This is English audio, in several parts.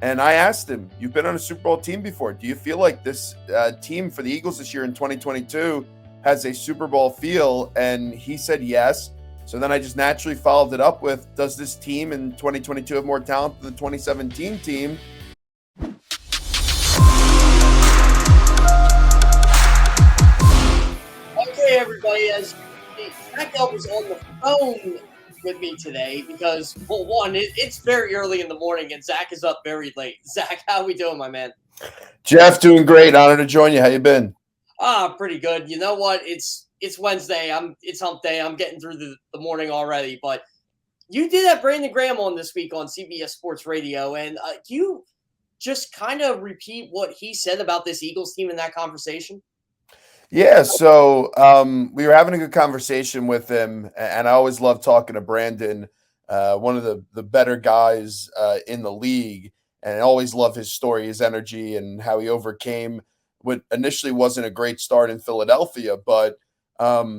And I asked him, "You've been on a Super Bowl team before. Do you feel like this team for the Eagles this year in 2022 has a Super Bowl feel?" And he said yes. So then I just naturally followed it up with, does this team in 2022 have more talent than the 2017 team? Okay, everybody, as Gelb is on the phone with me today because, well, one, it's very early in the morning and Zach is up very late. Zach, how we doing, my man? Jeff, doing great. Honor to join you. How you been? Pretty good. You know what? It's Wednesday. It's hump day. I'm getting through the morning already. But you did have Brandon Graham on this week on CBS Sports Radio, and you just kind of repeat what he said about this Eagles team in that conversation? Yeah, so we were having a good conversation with him, and I always love talking to Brandon, one of the better guys in the league, and I always love his story, his energy, and how he overcame what initially wasn't a great start in Philadelphia, but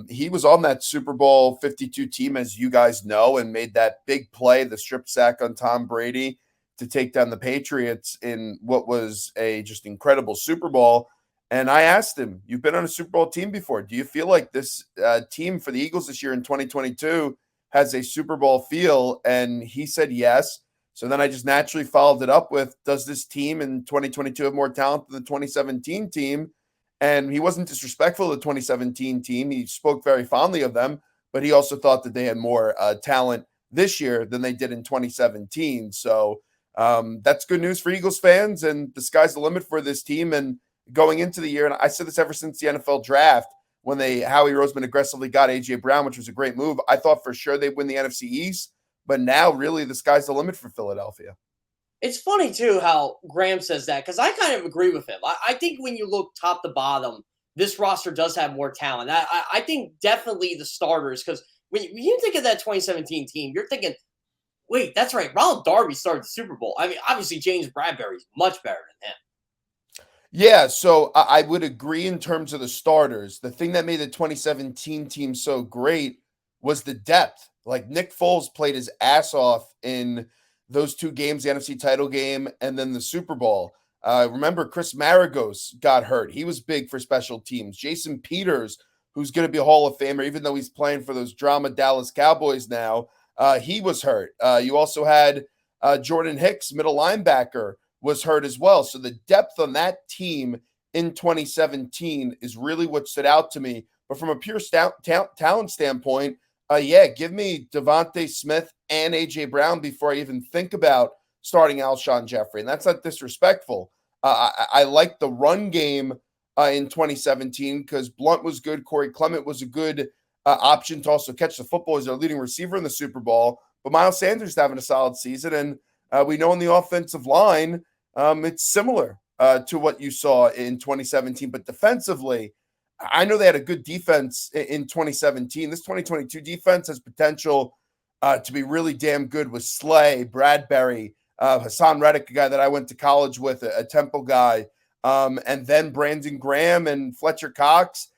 he was on that Super Bowl 52 team, as you guys know, and made that big play, the strip sack on Tom Brady to take down the Patriots in what was a just incredible Super Bowl. And I asked him, "You've been on a Super Bowl team before. Do you feel like this team for the Eagles this year in 2022 has a Super Bowl feel?" And he said yes. So then I just naturally followed it up with, does this team in 2022 have more talent than the 2017 team? And he wasn't disrespectful of the 2017 team. He spoke very fondly of them, but he also thought that they had more talent this year than they did in 2017. So that's good news for Eagles fans. And the sky's the limit for this team. And going into the year, and I said this ever since the NFL draft, when Howie Roseman aggressively got A.J. Brown, which was a great move, I thought for sure they'd win the NFC East, but now really the sky's the limit for Philadelphia. It's funny, too, how Graham says that, because I kind of agree with him. I think when you look top to bottom, this roster does have more talent. I think definitely the starters, because when you think of that 2017 team, you're thinking, wait, that's right, Ronald Darby started the Super Bowl. I mean, obviously, James Bradbury's much better than him. Yeah, so I would agree in terms of the starters. The thing that made the 2017 team so great was the depth. Like Nick Foles played his ass off in those two games, the NFC title game and then the Super Bowl. Remember, Chris Maragos got hurt. He was big for special teams. Jason Peters, who's going to be a Hall of Famer, even though he's playing for those drama Dallas Cowboys now, he was hurt. You also had Jordan Hicks, middle linebacker, was hurt as well. So the depth on that team in 2017 is really what stood out to me. But from a pure talent standpoint, give me Devontae Smith and A.J. Brown before I even think about starting Alshon Jeffrey. And that's not disrespectful. I like the run game in 2017 because Blunt was good. Corey Clement was a good option to also catch the football as their leading receiver in the Super Bowl. But Miles Sanders is having a solid season. And we know on the offensive line, it's similar to what you saw in 2017. But defensively, I know they had a good defense in 2017. This 2022 defense has potential to be really damn good with Slay, Bradbury, Hassan Reddick, a guy that I went to college with, a Temple guy, and then Brandon Graham and Fletcher Cox.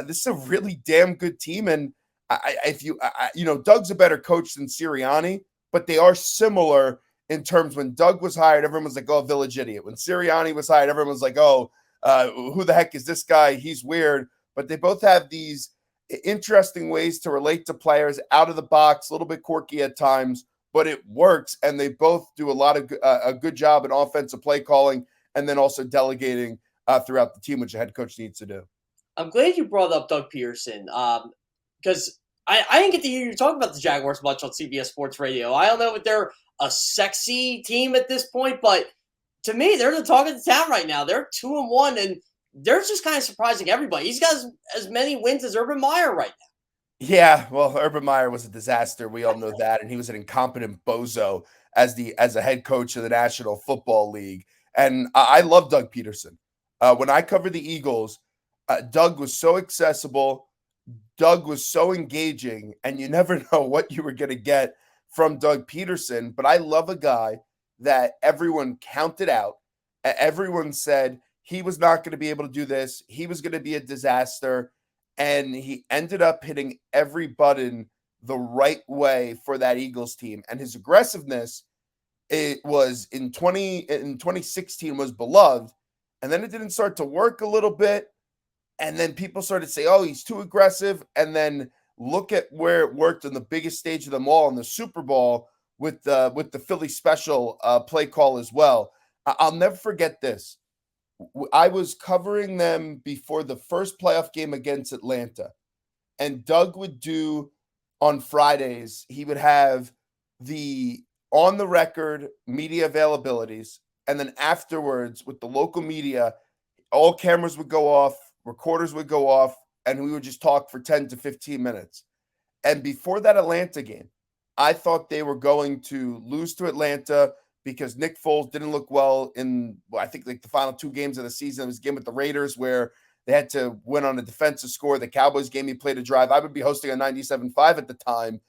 This is a really damn good team. And Doug's a better coach than Sirianni, but they are similar in terms when Doug was hired, everyone was like, oh, village idiot. When Sirianni was hired, everyone was like, oh, who the heck is this guy? He's weird. But they both have these interesting ways to relate to players out of the box, a little bit quirky at times, but it works. And they both do a good job in offensive play calling and then also delegating throughout the team, which a head coach needs to do. I'm glad you brought up Doug Pederson because I didn't get to hear you talk about the Jaguars much on CBS Sports Radio. I don't know if they're a sexy team at this point, but to me, they're the talk of the town right now. They're 2-1, and they're just kind of surprising everybody. He's got as many wins as Urban Meyer right now. Yeah, well, Urban Meyer was a disaster. We all know that, and he was an incompetent bozo as a head coach of the National Football League. And I love Doug Pederson. When I covered the Eagles, Doug was so accessible. Doug was so engaging, and you never know what you were going to get from Doug Pederson. But I love a guy that everyone counted out. Everyone said he was not going to be able to do this. He was going to be a disaster. And he ended up hitting every button the right way for that Eagles team. And his aggressiveness it was in 2016 was beloved, and then it didn't start to work a little bit, and then people started to say, "Oh, he's too aggressive," and then look at where it worked on the biggest stage of them all in the Super Bowl with the Philly special play call as well. I'll never forget this. I was covering them before the first playoff game against Atlanta, and Doug would do on Fridays, he would have the on the record media availabilities. And then afterwards, with the local media, all cameras would go off, recorders would go off, and we would just talk for 10 to 15 minutes. And before that Atlanta game, I thought they were going to lose to Atlanta because Nick Foles didn't look well in, well, I think, like the final two games of the season. It was a game with the Raiders where they had to win on a defensive score. The Cowboys game, he played a drive. I would be hosting on 97.5 at the time,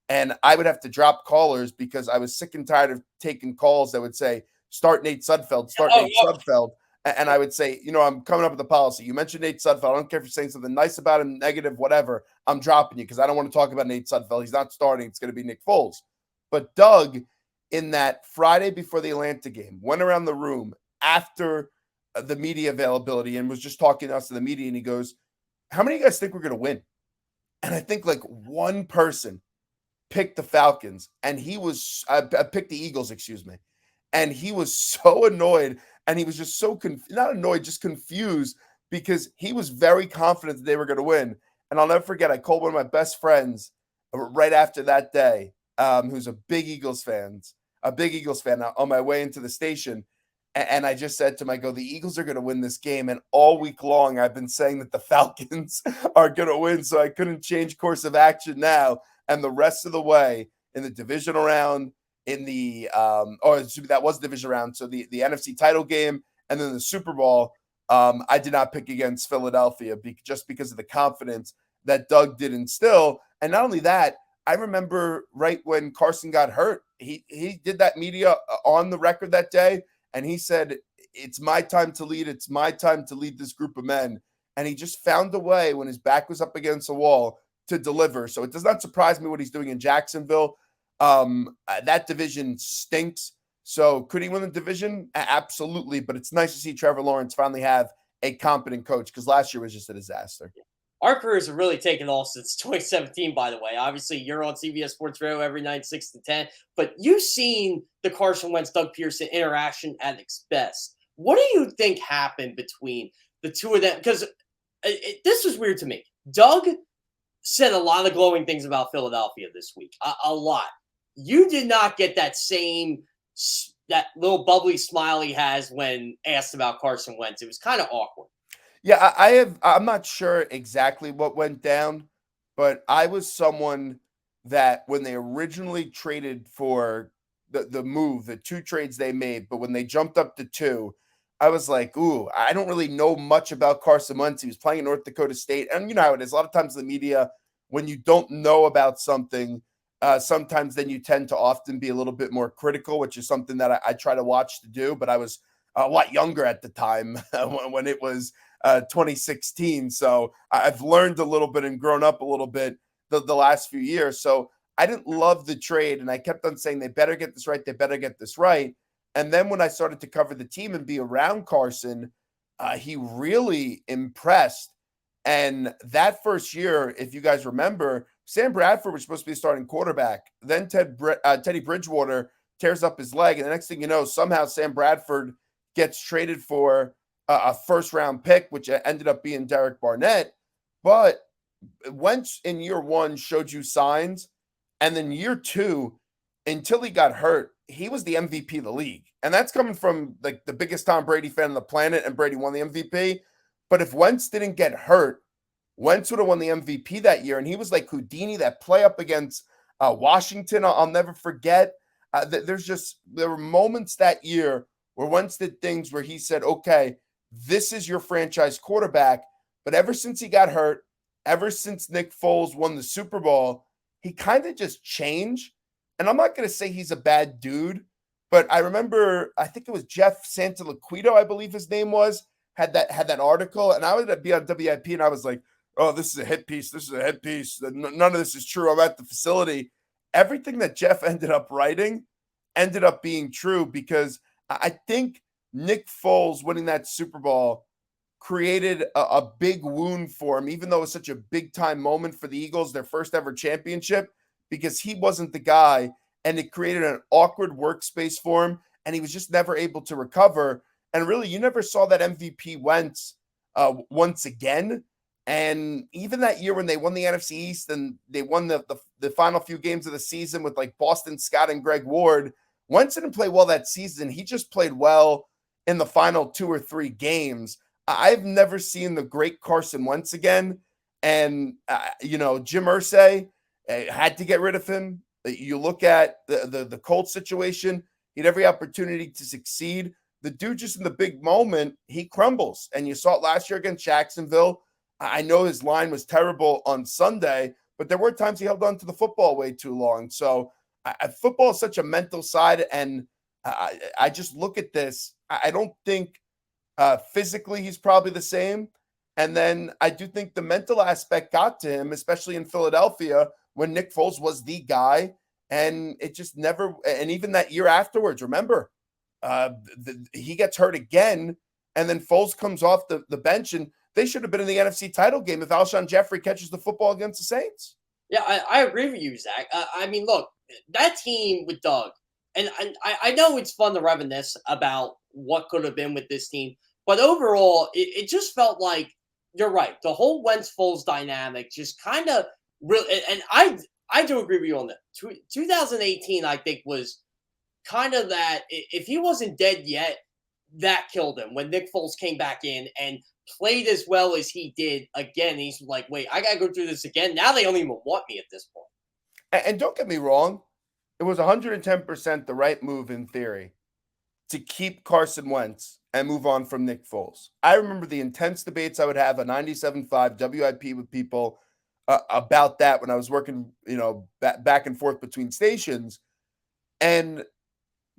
and I would have to drop callers because I was sick and tired of taking calls that would say, start Nate Sudfeld, start Nate Sudfeld. And I would say, I'm coming up with a policy. You mentioned Nate Sudfeld. I don't care if you're saying something nice about him, negative, whatever. I'm dropping you because I don't want to talk about Nate Sudfeld. He's not starting. It's going to be Nick Foles. But Doug, in that Friday before the Atlanta game, went around the room after the media availability and was just talking to us in the media. And he goes, how many of you guys think we're going to win? And I think like one person picked the Falcons, and he was I picked the Eagles, excuse me. And he was so annoyed, and he was just so not annoyed, just confused, because he was very confident that they were going to win. And I'll never forget, I called one of my best friends right after that day, who's a big Eagles fan on my way into the station. And I just said to him, I go, the Eagles are going to win this game. And all week long, I've been saying that the Falcons are going to win. So I couldn't change course of action now. And the rest of the way in the divisional round, in the that was the division round. So the NFC title game and then the Super Bowl, I did not pick against Philadelphia just because of the confidence that Doug did instill. And not only that, I remember right when Carson got hurt, he did that media on the record that day. And he said, it's my time to lead. It's my time to lead this group of men. And he just found a way when his back was up against the wall to deliver. So it does not surprise me what he's doing in Jacksonville. That division stinks. So could he win the division? Absolutely. But it's nice to see Trevor Lawrence finally have a competent coach, because last year was just a disaster. Our careers have really taken off since 2017, by the way. Obviously, you're on CBS Sports Radio every night, 6 to 10. But you've seen the Carson Wentz, Doug Pederson interaction at its best. What do you think happened between the two of them? Because this was weird to me. Doug said a lot of glowing things about Philadelphia this week. A lot. You did not get that that little bubbly smile he has when asked about Carson Wentz. It was kind of awkward. Yeah, I'm not sure exactly what went down, but I was someone that when they originally traded for the two trades they made, but when they jumped up to two, I was like, ooh, I don't really know much about Carson Wentz. He was playing in North Dakota State. And you know how it is. A lot of times in the media, when you don't know about something, sometimes then you tend to often be a little bit more critical, which is something that I try to watch to do. But I was a lot younger at the time when it was 2016. So I've learned a little bit and grown up a little bit the last few years. So I didn't love the trade. And I kept on saying, they better get this right. They better get this right. And then when I started to cover the team and be around Carson, he really impressed. And that first year, if you guys remember, Sam Bradford was supposed to be a starting quarterback. Then Teddy Bridgewater tears up his leg. And the next thing you know, somehow Sam Bradford gets traded for a first-round pick, which ended up being Derek Barnett. But Wentz in year one showed you signs. And then year two, until he got hurt, he was the MVP of the league. And that's coming from like the biggest Tom Brady fan on the planet, and Brady won the MVP. But if Wentz didn't get hurt, Wentz would have won the MVP that year. And he was like Houdini, that play up against Washington. I'll never forget. There were moments that year where Wentz did things where he said, okay, this is your franchise quarterback. But ever since he got hurt, ever since Nick Foles won the Super Bowl, he kind of just changed. And I'm not going to say he's a bad dude, but I remember, I think it was Jeff Santoliquito, I believe his name was, had that article, and I would be on WIP, and I was like, oh, this is a hit piece. This is a hit piece. None of this is true. I'm at the facility. Everything that Jeff ended up writing, ended up being true, because I think Nick Foles winning that Super Bowl created a big wound for him, even though it was such a big time moment for the Eagles, their first ever championship, because he wasn't the guy, and it created an awkward workspace for him, and he was just never able to recover. And really, you never saw that MVP Wentz once again. And even that year when they won the NFC East and they won the final few games of the season with like Boston Scott and Greg Ward, Wentz didn't play well that season. He just played well in the final 2 or 3 games. I've never seen the great Carson Wentz again. And, Jim Irsay had to get rid of him. You look at the Colts situation, he had every opportunity to succeed. The dude, just in the big moment, he crumbles. And you saw it last year against Jacksonville. I know his line was terrible on Sunday, but there were times he held on to the football way too long. So football is such a mental side, and I just look at this. I don't think physically he's probably the same. And then I do think the mental aspect got to him, especially in Philadelphia when Nick Foles was the guy. And it just never – and even that year afterwards, remember, he gets hurt again, and then Foles comes off the bench, and they should have been in the NFC title game if Alshon Jeffrey catches the football against the Saints. Yeah, I agree with you, Zach. I mean, look, that team with Doug, and I know it's fun to reminisce about what could have been with this team, but overall, it just felt like, you're right, the whole Wentz-Foles dynamic just kind of really, and I do agree with you on that. 2018, I think, was kind of that, if he wasn't dead yet, that killed him when Nick Foles came back in and played as well as he did again. He's like, wait, I got to go through this again. Now they don't even want me at this point. And don't get me wrong, it was 110% the right move in theory to keep Carson Wentz and move on from Nick Foles. I remember the intense debates I would have on 97.5 WIP with people about that when I was working, back and forth between stations. And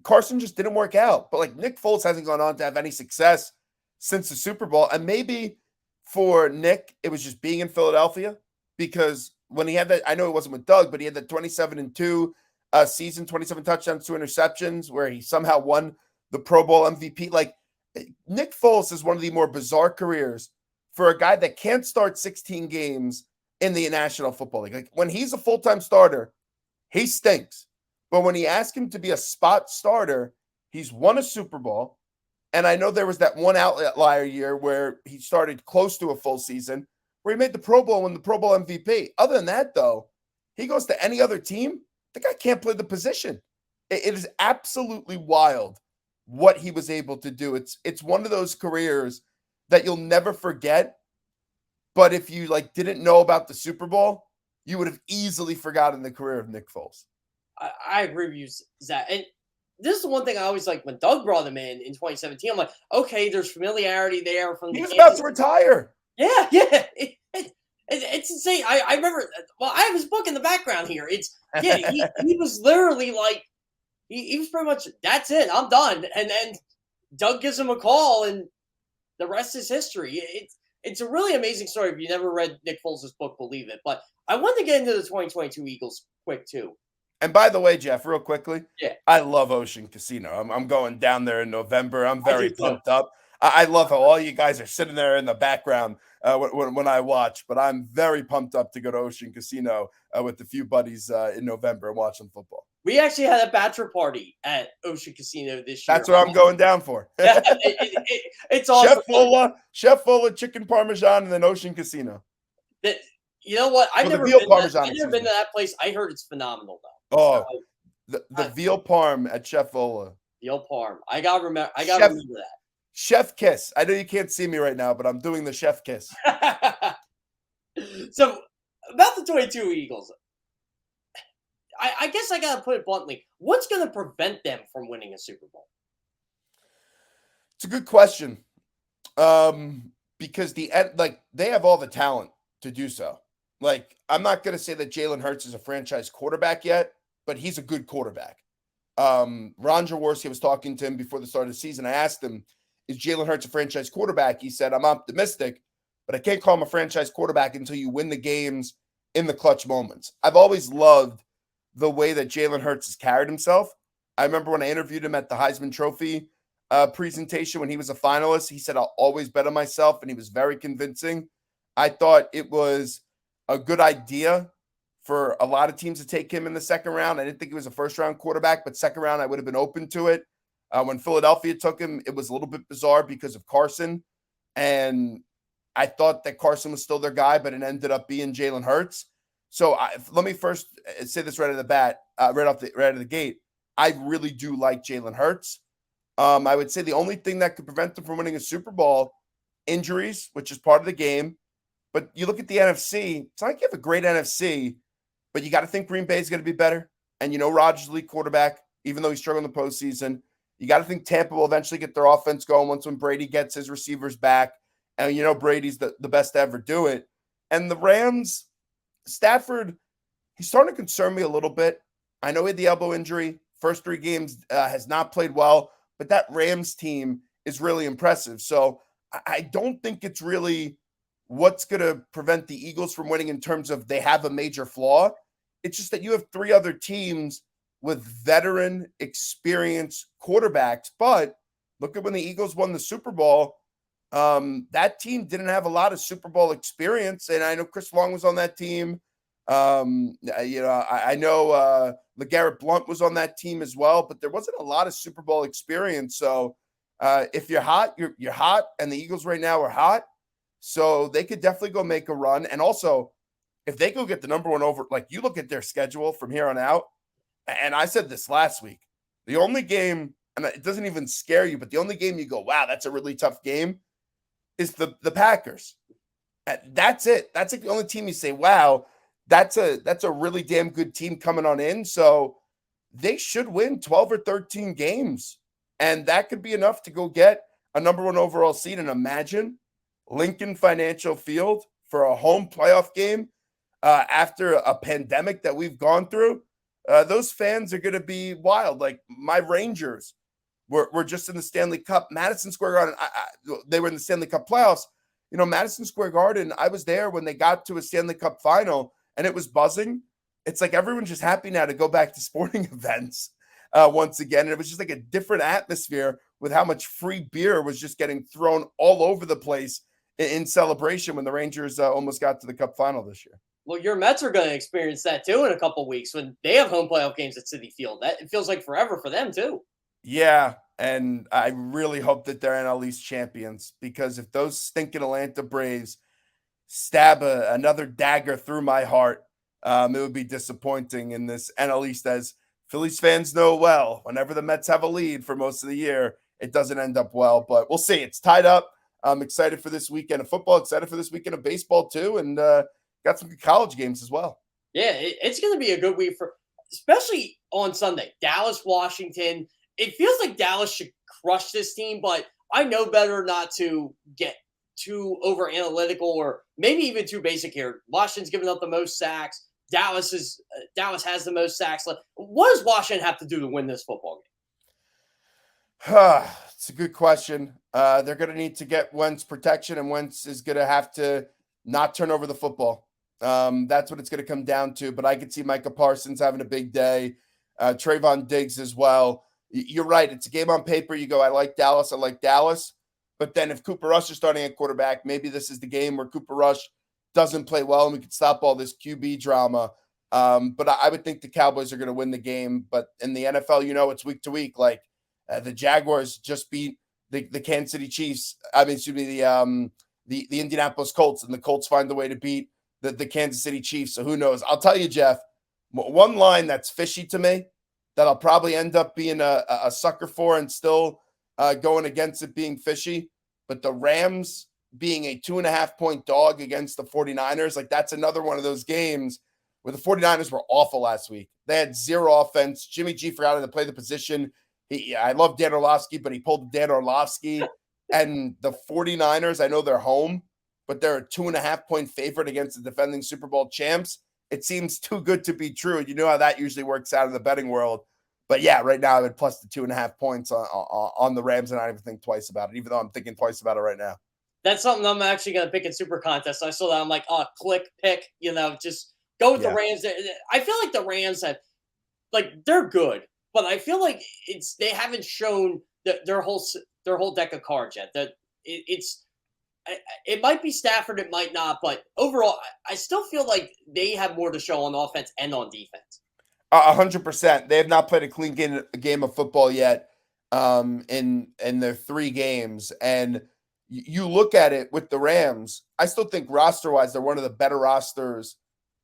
Carson just didn't work out. But like, Nick Foles hasn't gone on to have any success since the Super Bowl. And maybe for Nick, it was just being in Philadelphia, because when he had that, I know it wasn't with Doug, but he had that 27-2 season, 27 touchdowns, 2 interceptions, where he somehow won the Pro Bowl MVP. Like, Nick Foles is one of the more bizarre careers for a guy that can't start 16 games in the National Football League. Like, when he's a full-time starter, he stinks. But when he asked him to be a spot starter, he's won a Super Bowl. And I know there was that one outlier year where he started close to a full season, where he made the Pro Bowl and the Pro Bowl MVP. Other than that, though, he goes to any other team, the guy can't play the position. It is absolutely wild what he was able to do. It's one of those careers that you'll never forget. But if you didn't know about the Super Bowl, you would have easily forgotten the career of Nick Foles. I agree with you, Zach. And this is the one thing I always like when Doug brought him in 2017. I'm like, okay, there's familiarity there from. He was about to retire. Yeah. It's insane. I remember. Well, I have his book in the background here. He was literally like, he was pretty much, that's it, I'm done. And then Doug gives him a call, and the rest is history. It's a really amazing story. If you never read Nick Foles' book, believe it. But I want to get into the 2022 Eagles quick too. And by the way, Jeff, real quickly, yeah, I love Ocean Casino. I'm going down there in November. I'm very pumped up. I love how all you guys are sitting there in the background when I watch, but I'm very pumped up to go to Ocean Casino with a few buddies in November and watch some football. We actually had a bachelor party at Ocean Casino this year. That's what I'm going down for. It's awesome. Chef Fola, chicken parmesan, and then Ocean Casino. You know what? I've never been to that place. I heard it's phenomenal, though. Oh, the veal parm at Chef Fola. Veal parm. I gotta remember that. Chef kiss. I know you can't see me right now, but I'm doing the chef kiss. So about the 22 Eagles, I guess I gotta put it bluntly. What's gonna prevent them from winning a Super Bowl? It's a good question. Because they have all the talent to do so. I'm not going to say that Jalen Hurts is a franchise quarterback yet, but he's a good quarterback. Ron Jaworski, was talking to him before the start of the season. I asked him, is Jalen Hurts a franchise quarterback? He said, I'm optimistic, but I can't call him a franchise quarterback until you win the games in the clutch moments. I've always loved the way that Jalen Hurts has carried himself. I remember when I interviewed him at the Heisman Trophy presentation when he was a finalist, he said, I'll always bet on myself, and he was very convincing. I thought it was a good idea for a lot of teams to take him in the second round. I didn't think he was a first-round quarterback, but second round, I would have been open to it. When Philadelphia took him, it was a little bit bizarre because of Carson, and I thought that Carson was still their guy, but it ended up being Jalen Hurts. So let me first say this right out of the bat, right out of the gate. I really do like Jalen Hurts. I would say the only thing that could prevent them from winning a Super Bowl, injuries, which is part of the game. But you look at the NFC, it's not like you have a great NFC, but you got to think Green Bay is going to be better. And you know Rodgers, lead quarterback, even though he's struggled in the postseason. You got to think Tampa will eventually get their offense going once when Brady gets his receivers back. And you know Brady's the best to ever do it. And the Rams, Stafford, he's starting to concern me a little bit. I know he had the elbow injury. First 3 games has not played well, but that Rams team is really impressive. So I don't think it's really what's going to prevent the Eagles from winning in terms of they have a major flaw. It's just that you have 3 other teams with veteran, experienced quarterbacks. But look at when the Eagles won the Super Bowl. That team didn't have a lot of Super Bowl experience, and I know Chris Long was on that team. I know LeGarrette Blount was on that team as well, but there wasn't a lot of Super Bowl experience. So if you're hot, you're hot, and the Eagles right now are hot, so they could definitely go make a run. And also, if they go get the number one over, like you look at their schedule from here on out, and I said this last week, the only game, and it doesn't even scare you, but the only game you go, wow, that's a really tough game, is the Packers. That's it. That's like the only team you say, wow, that's a really damn good team coming on in. So they should win 12 or 13 games. And that could be enough to go get a number one overall seed. And imagine Lincoln Financial Field for a home playoff game after a pandemic that we've gone through. Those fans are going to be wild. Like my Rangers were just in the Stanley Cup. Madison Square Garden, they were in the Stanley Cup playoffs. You know, Madison Square Garden, I was there when they got to a Stanley Cup final, and it was buzzing. It's like everyone's just happy now to go back to sporting events once again. And it was just like a different atmosphere with how much free beer was just getting thrown all over the place in celebration when the Rangers almost got to the Cup final this year. Well, your Mets are going to experience that too in a couple of weeks when they have home playoff games at Citi Field. That it feels like forever for them too. Yeah, and I really hope that they're NL East champions, because if those stinking Atlanta Braves stab another dagger through my heart, it would be disappointing in this NL East. As Phillies fans know well, whenever the Mets have a lead for most of the year, it doesn't end up well. But we'll see. It's tied up. I'm excited for this weekend of football, excited for this weekend of baseball too, and got some good college games as well. Yeah, it's going to be a good week especially on Sunday. Dallas, Washington. It feels like Dallas should crush this team, but I know better not to get too over analytical or maybe even too basic here. Washington's given up the most sacks. Dallas has the most sacks. What does Washington have to do to win this football game? It's a good question. They're going to need to get Wentz protection, and Wentz is going to have to not turn over the football. That's what it's going to come down to. But I could see Micah Parsons having a big day. Trayvon Diggs as well. You're right. It's a game on paper. You go, I like Dallas. But then if Cooper Rush is starting at quarterback, maybe this is the game where Cooper Rush doesn't play well and we can stop all this QB drama. But I would think the Cowboys are going to win the game. But in the NFL, you know, it's week to week. Like the Jaguars just beat the Kansas City Chiefs. The Indianapolis Colts, and the Colts find a way to beat the Kansas City Chiefs. So who knows? I'll tell you, Jeff, one line that's fishy to me that I'll probably end up being a sucker for and still going against it being fishy. But the Rams being a 2.5-point dog against the 49ers, like that's another one of those games where the 49ers were awful last week. They had zero offense. Jimmy G forgot how to play the position. I love Dan Orlovsky, but he pulled Dan Orlovsky. And the 49ers, I know they're home, but they're a 2.5-point favorite against the defending Super Bowl champs. It seems too good to be true. You know how that usually works out in the betting world. But yeah, right now I would plus the 2.5 points on the Rams, and I don't even think twice about it, even though I'm thinking twice about it right now. That's something I'm actually going to pick in Super Contest. I saw that. I'm like, click, pick, just go with the Rams. I feel like the Rams they're good, but I feel like they haven't shown their whole deck of cards yet. That it might be Stafford, it might not, but overall, I still feel like they have more to show on offense and on defense. 100%. They have not played a clean game of football yet in their 3 games. And you look at it with the Rams, I still think roster-wise, they're one of the better rosters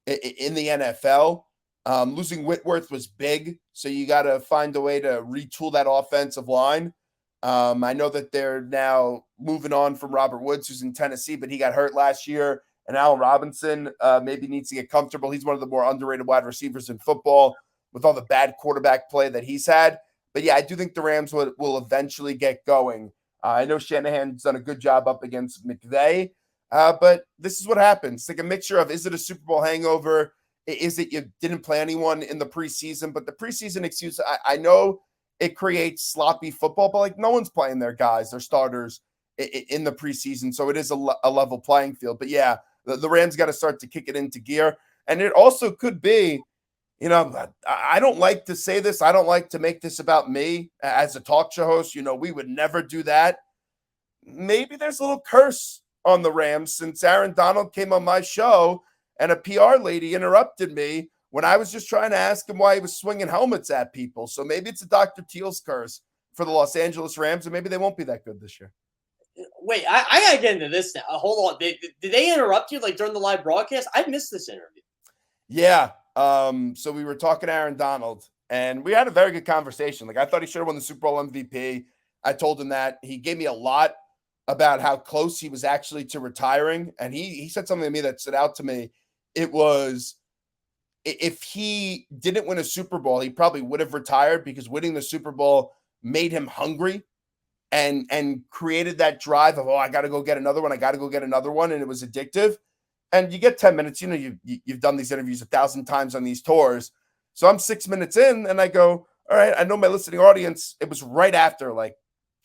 in the NFL. Losing Whitworth was big, so you got to find a way to retool that offensive line. I know that they're now moving on from Robert Woods, who's in Tennessee, but he got hurt last year. And Allen Robinson maybe needs to get comfortable. He's one of the more underrated wide receivers in football with all the bad quarterback play that he's had. But yeah, I do think the Rams will eventually get going. I know Shanahan's done a good job up against McVay, but this is what happens. It's like a mixture of, is it a Super Bowl hangover? Is it you didn't play anyone in the preseason? But the preseason excuse, I know it creates sloppy football, but like no one's playing their guys, their starters in the preseason. So it is a level playing field. But yeah, the Rams got to start to kick it into gear. And it also could be, I don't like to say this. I don't like to make this about me as a talk show host. We would never do that. Maybe there's a little curse on the Rams since Aaron Donald came on my show and a PR lady interrupted me when I was just trying to ask him why he was swinging helmets at people. So maybe it's a Dr. Teal's curse for the Los Angeles Rams, and maybe they won't be that good this year. Wait, I got to get into this now. Hold on. Did they interrupt you like during the live broadcast? I missed this interview. Yeah. So we were talking to Aaron Donald, and we had a very good conversation. Like, I thought he should have won the Super Bowl MVP. I told him that. He gave me a lot about how close he was actually to retiring. And he said something to me that stood out to me. It was, if he didn't win a Super Bowl, he probably would have retired because winning the Super Bowl made him hungry and created that drive of, I got to go get another one. I got to go get another one. And it was addictive. And you get 10 minutes, you've done these interviews 1,000 times on these tours. So I'm 6 minutes in and I go, all right, I know my listening audience, it was right after, like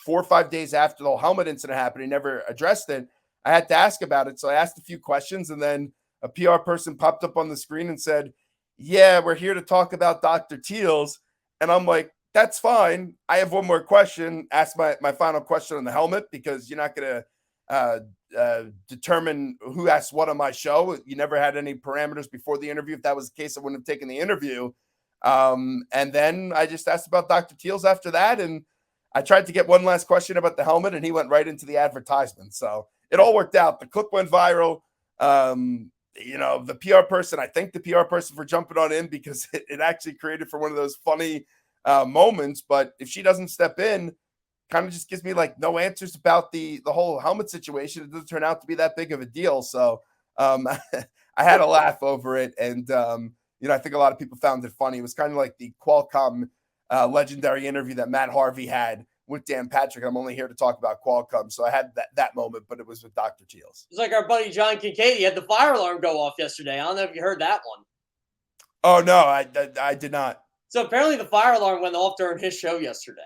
4 or 5 days after the whole helmet incident happened. He never addressed it. I had to ask about it. So I asked a few questions and then a PR person popped up on the screen and said, yeah, we're here to talk about Dr. Teal's. And I'm like, that's fine. I have one more question. Ask my final question on the helmet because you're not going to determine who asked what on my show. You never had any parameters before the interview. If that was the case, I wouldn't have taken the interview. And then I just asked about Dr. Teal's after that. And I tried to get one last question about the helmet and he went right into the advertisement. So it all worked out. The clip went viral. The PR person, I thank the PR person for jumping on in because it actually created for one of those funny moments. But if she doesn't step in, kind of just gives me like no answers about the whole helmet situation. It doesn't turn out to be that big of a deal. So I had a laugh over it. And, I think a lot of people found it funny. It was kind of like the Qualcomm legendary interview that Matt Harvey had with Dan Patrick. I'm only here to talk about Qualcomm. So I had that moment, but it was with Dr. Teal's. It's like our buddy John Kincaid. He had the fire alarm go off yesterday. I don't know if you heard that one. Oh, no, I did not. So apparently the fire alarm went off during his show yesterday.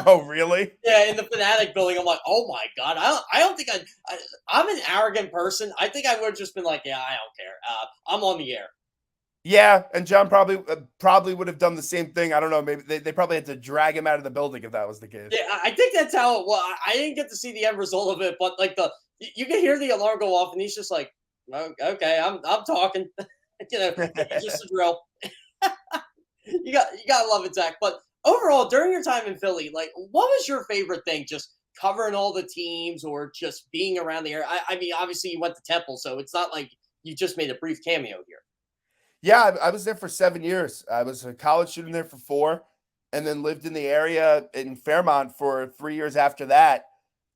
Oh, really? Yeah, in the Fanatic building. I'm like, oh my God. I don't think I'm an arrogant person. I think I would have just been like, yeah, I don't care. I'm on the air. Yeah, and John probably would have done the same thing. I don't know. Maybe they probably had to drag him out of the building if that was the case. Yeah, I think that's how it was. I didn't get to see the end result of it, but like you can hear the alarm go off, and he's just like, okay, I'm talking. It's just a drill. You gotta love it, Zach. But overall, during your time in Philly, like, what was your favorite thing? Just covering all the teams, or just being around the area? I mean, obviously you went to Temple, so it's not like you just made a brief cameo here. Yeah, I was there for 7 years. I was a college student there for 4, and then lived in the area in Fairmont for 3 years after that.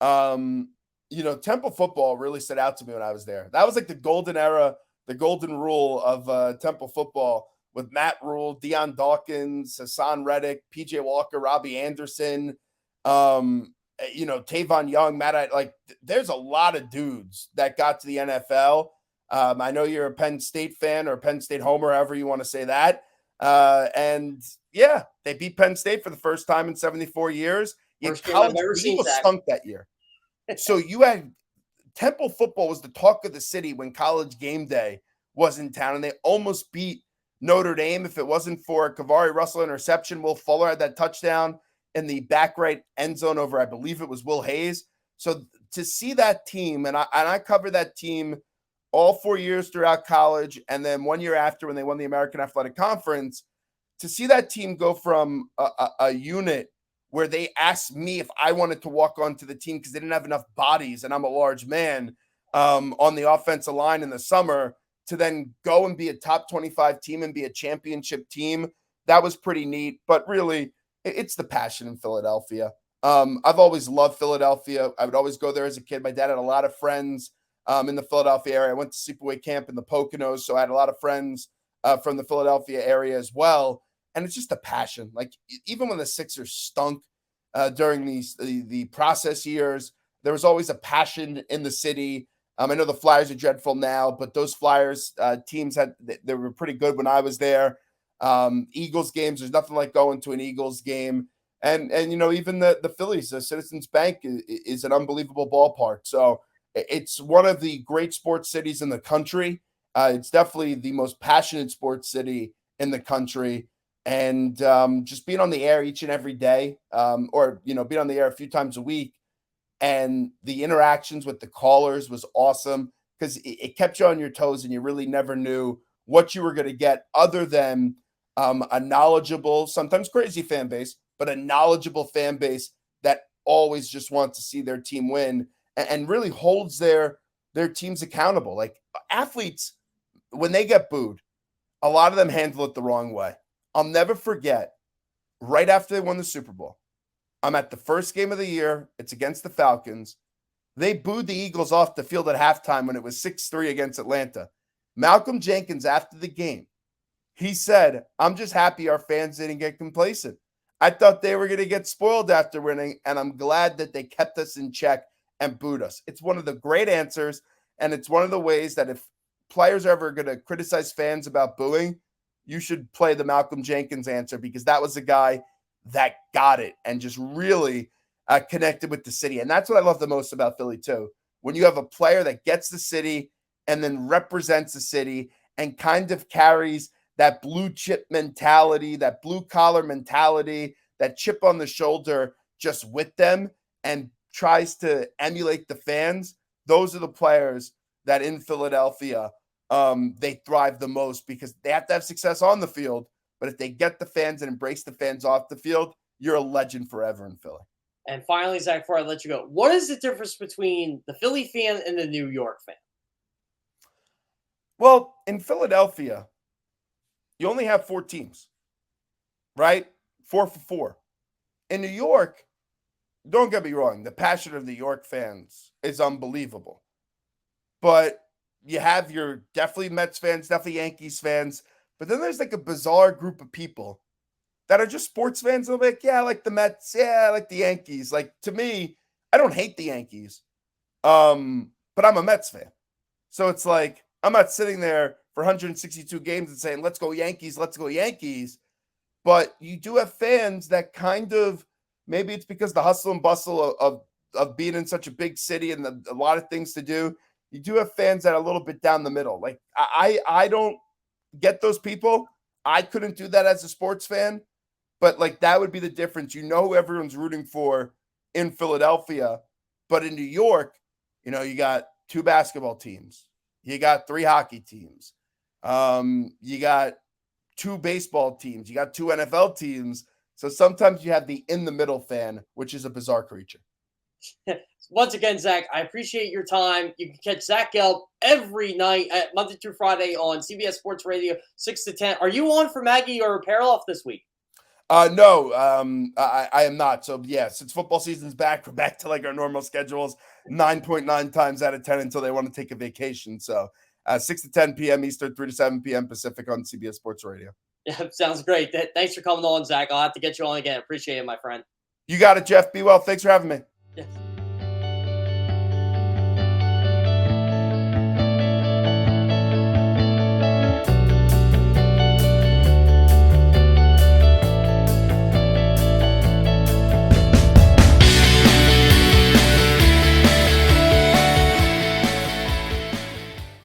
Temple football really stood out to me when I was there. That was like the golden era, the golden rule of Temple football with Matt Rule, Deion Dawkins, Hassan Reddick, PJ Walker, Robbie Anderson, Tavon Young, there's a lot of dudes that got to the NFL. I know you're a Penn State fan or Penn State homer, however you want to say that. And yeah, they beat Penn State for the first time in 74 years. College people stunk that year. So you had Temple football was the talk of the city when College game day was in town, and they almost beat Notre Dame. If it wasn't for a Kavari Russell interception, Will Fuller had that touchdown in the back right end zone over, I believe it was Will Hayes. So to see that team, and I covered that team all 4 years throughout college, and then 1 year after when they won the American Athletic Conference, to see that team go from a unit where they asked me if I wanted to walk onto the team because they didn't have enough bodies, and I'm a large man, on the offensive line in the summer, to then go and be a top 25 team and be a championship team. That was pretty neat. But really, it's the passion in Philadelphia. I've always loved Philadelphia. I would always go there as a kid. My dad had a lot of friends in the Philadelphia area. I went to sleepaway camp in the Poconos, so I had a lot of friends from the Philadelphia area as well. And it's just a passion. Like, even when the Sixers stunk during the process years, there was always a passion in the city. I know the Flyers are dreadful now, but those Flyers teams they were pretty good when I was there. Eagles games, there's nothing like going to an Eagles game. And even the Phillies, the Citizens Bank is an unbelievable ballpark. So it's one of the great sports cities in the country. It's definitely the most passionate sports city in the country. And just being on the air each and every day, or being on the air a few times a week, and the interactions with the callers was awesome because it kept you on your toes, and you really never knew what you were going to get other than a knowledgeable, sometimes crazy fan base, but a knowledgeable fan base that always just wants to see their team win and really holds their teams accountable. Like, athletes, when they get booed, a lot of them handle it the wrong way. I'll never forget, right after they won the Super Bowl, I'm at the first game of the year. It's against the Falcons. They booed the Eagles off the field at halftime when it was 6-3 against Atlanta. Malcolm Jenkins, after the game, he said, "I'm just happy our fans didn't get complacent. I thought they were going to get spoiled after winning, and I'm glad that they kept us in check and booed us." It's one of the great answers, and it's one of the ways that if players are ever going to criticize fans about booing, you should play the Malcolm Jenkins answer, because that was the guy that got it and just really connected with the city. And that's what I love the most about Philly too. When you have a player that gets the city and then represents the city and kind of carries that blue chip mentality, that blue collar mentality, that chip on the shoulder just with them and tries to emulate the fans, those are the players that in Philadelphia, they thrive the most, because they have to have success on the field. But if they get the fans and embrace the fans off the field, you're a legend forever in Philly. And finally, Zach, before I let you go, what is the difference between the Philly fan and the New York fan? Well, in Philadelphia, you only have 4 teams, right? 4 for 4. In New York, don't get me wrong, the passion of New York fans is unbelievable. But you have your definitely Mets fans, definitely Yankees fans, but then there's like a bizarre group of people that are just sports fans. They'll be like, yeah, I like the Mets. Yeah, I like the Yankees. Like, to me, I don't hate the Yankees, but I'm a Mets fan. So it's like, I'm not sitting there for 162 games and saying, let's go Yankees, let's go Yankees. But you do have fans that kind of, maybe it's because the hustle and bustle of being in such a big city and a lot of things to do. You do have fans that are a little bit down the middle. Like, I don't get those people. I couldn't do that as a sports fan, but like, that would be the difference. You know who everyone's rooting for in Philadelphia, but in New York, you got 2 basketball teams. You got 3 hockey teams. You got 2 baseball teams. You got 2 NFL teams. So sometimes you have the in the middle fan, which is a bizarre creature. Once again, Zach, I appreciate your time. You can catch Zach Gelb every night, Monday through Friday, on CBS Sports Radio, 6 to 10. Are you on for Maggie or Paraloff this week? No, I am not. So yeah, since football season's back, we're back to like our normal schedules, 9.9 times out of 10 until they want to take a vacation. So 6 to 10 p.m. Eastern, 3 to 7 p.m. Pacific on CBS Sports Radio. Yeah, sounds great. Thanks for coming on, Zach. I'll have to get you on again. Appreciate it, my friend. You got it, Jeff. Be well. Thanks for having me.